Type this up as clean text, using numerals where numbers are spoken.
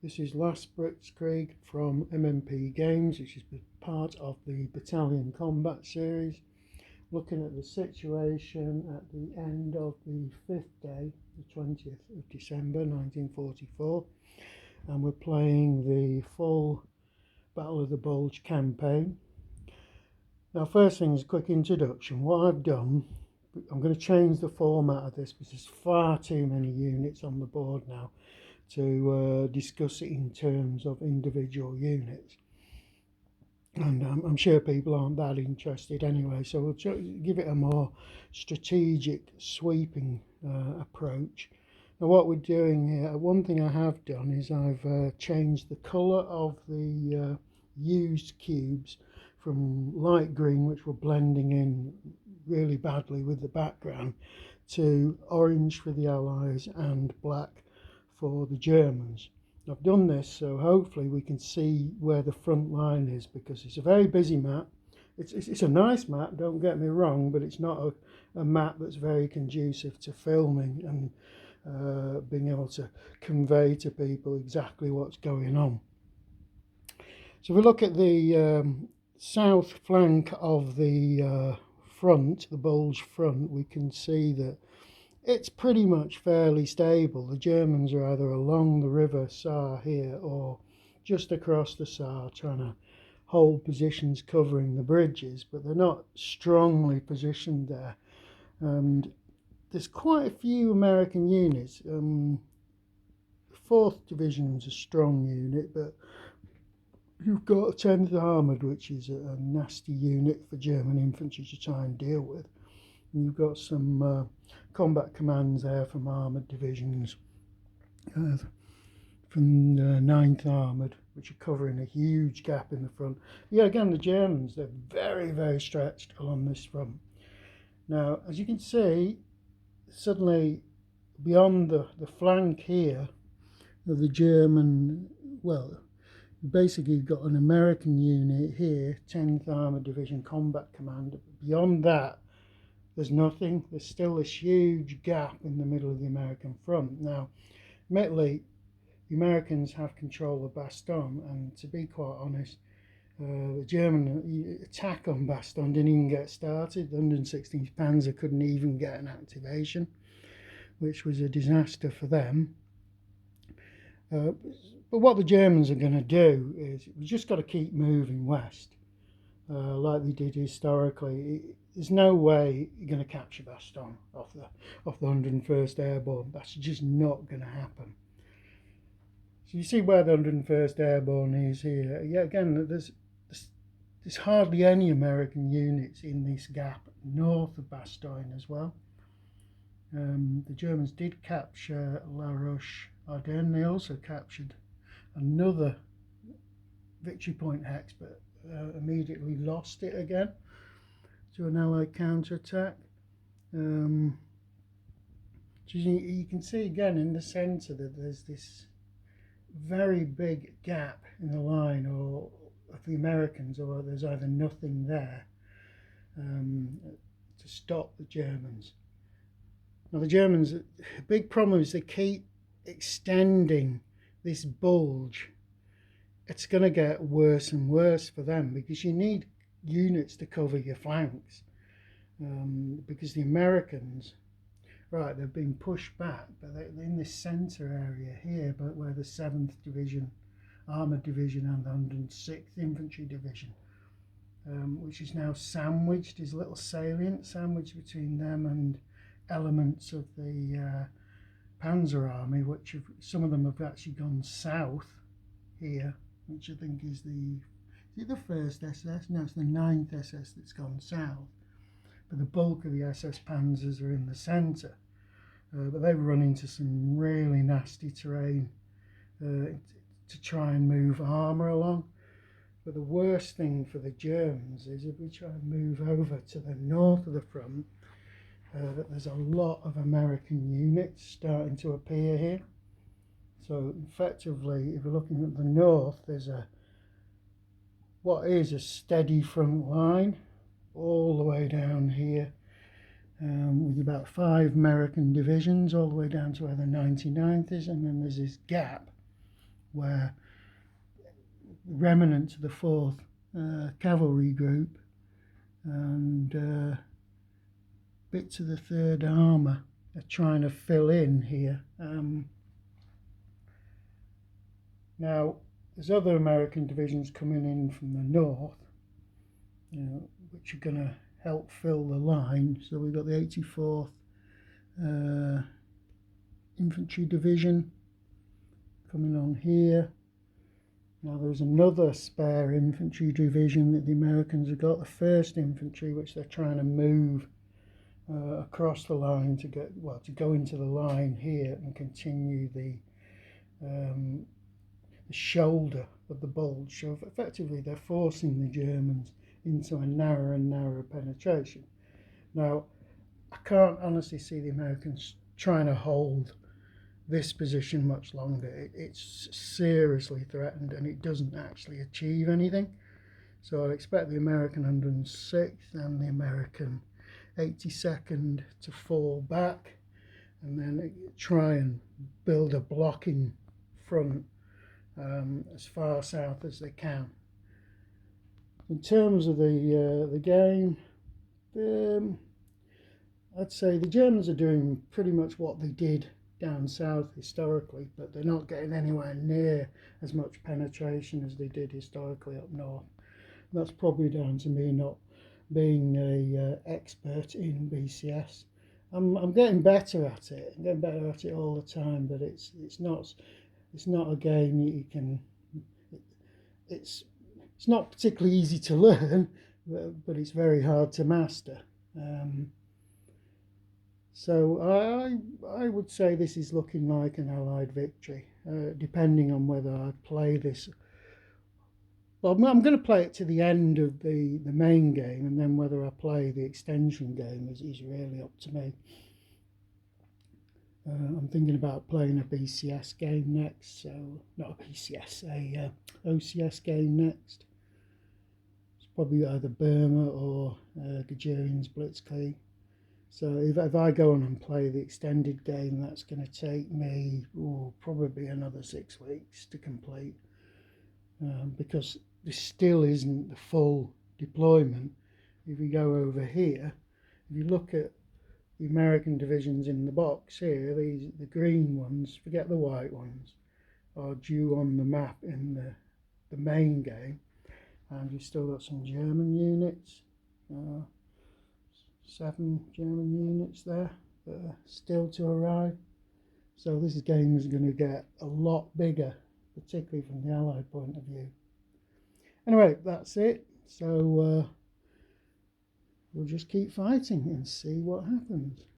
This is Last Blitzkreig from MMP Games, which is part of the Battalion Combat series. Looking at the situation at the end of the 5th day, the 20th of December 1944, and we're playing the full Battle of the Bulge campaign. Now, first thing is a quick introduction. What I've done, I'm going to change the format of this because there's far too many units on the board now to discuss it in terms of individual units, and I'm sure people aren't that interested anyway, so we'll give it a more strategic sweeping approach. Now what we're doing here, one thing I have done is I've changed the colour of the used cubes from light green, which were blending in really badly with the background, to orange for the Allies and black for the Germans. I've done this so hopefully we can see where the front line is, because it's a very busy map. It's a nice map, don't get me wrong, but it's not a map that's very conducive to filming and being able to convey to people exactly what's going on. So if we look at the south flank of the front, the Bulge front, we can see that it's pretty much fairly stable. The Germans are either along the river Saar here or just across the Saar, trying to hold positions covering the bridges, but they're not strongly positioned there. And there's quite a few American units. The 4th Division's a strong unit, but you've got 10th Armoured, which is a nasty unit for German infantry to try and deal with. And you've got some combat commands there from armoured divisions, from the 9th Armoured, which are covering a huge gap in the front. Yeah, again, the Germans, they're very, very stretched along this front. Now, as you can see, suddenly beyond the flank here of the German, well, basically you've got an American unit here, 10th Armoured Division Combat Command. Beyond that, there's nothing. There's still this huge gap in the middle of the American front. Now, admittedly, the Americans have control of Bastogne, and to be quite honest, the German attack on Bastogne didn't even get started. The 116th Panzer couldn't even get an activation, which was a disaster for them. But what the Germans are going to do is, we've just got to keep moving west, like they did historically. There's no way you're going to capture Bastogne off the 101st Airborne. That's just not going to happen. So you see where the 101st Airborne is here. Yeah, again, there's hardly any American units in this gap north of Bastogne as well. The Germans did capture La Roche-Ardenne. They also captured another victory point hex, but immediately lost it again to an Allied counterattack. So you can see again in the centre that there's this very big gap in the line or of the Americans, or there's either nothing there to stop the Germans. Now the Germans, the big problem is they keep extending this bulge. It's going to get worse and worse for them, because you need units to cover your flanks, because the Americans, right, they've been pushed back, but they're in this centre area here, but where the 7th Division, Armoured Division, and the 106th Infantry Division, which is now sandwiched, is a little salient sandwiched between them and elements of the Panzer Army, which some of them have actually gone south here, which I think is the 1st SS? No, it's the 9th SS that's gone south. But the bulk of the SS Panzers are in the centre. But they've run into some really nasty terrain to try and move armour along. But the worst thing for the Germans is, if we try and move over to the north of the front, that there's a lot of American units starting to appear here. So effectively, if we're looking at the north, there's what is a steady front line all the way down here, with about 5 American divisions all the way down to where the 99th is, and then there's this gap where remnants of the 4th Cavalry Group and bits of the 3rd Armour are trying to fill in here. Now, there's other American divisions coming in from the north, which are going to help fill the line. So we've got the 84th Infantry Division coming on here. Now there's another spare infantry division that the Americans have got, the 1st Infantry, which they're trying to move across the line to go into the line here and continue the shoulder of the bulge. So effectively they're forcing the Germans into a narrower and narrower penetration. Now I can't honestly see the Americans trying to hold this position much longer. It's seriously threatened and it doesn't actually achieve anything. So I expect the American 106th and the American 82nd to fall back and then try and build a blocking front as far south as they can. In terms of the game, I'd say the Germans are doing pretty much what they did down south historically, but they're not getting anywhere near as much penetration as they did historically up north. And that's probably down to me not being a expert in BCS. I'm getting better at it. I'm getting better at it all the time, but it's not a game that you can. It's not particularly easy to learn, but it's very hard to master. So I would say this is looking like an Allied victory, depending on whether I play this. Well, I'm going to play it to the end of the main game, and then whether I play the extension game is really up to me. I'm thinking about playing a BCS game next, so not a BCS, a OCS game next. It's probably either Burma or Gajurian's Blitzkrieg. So if I go on and play the extended game, that's going to take me probably another 6 weeks to complete, because this still isn't the full deployment. If you go over here, if you look at the American divisions in the box here, the green ones, forget the white ones, are due on the map in the main game, and you've still got some German units. 7 German units there that are still to arrive. So this game is going to get a lot bigger, particularly from the Allied point of view. Anyway, that's it. So we'll just keep fighting and see what happens.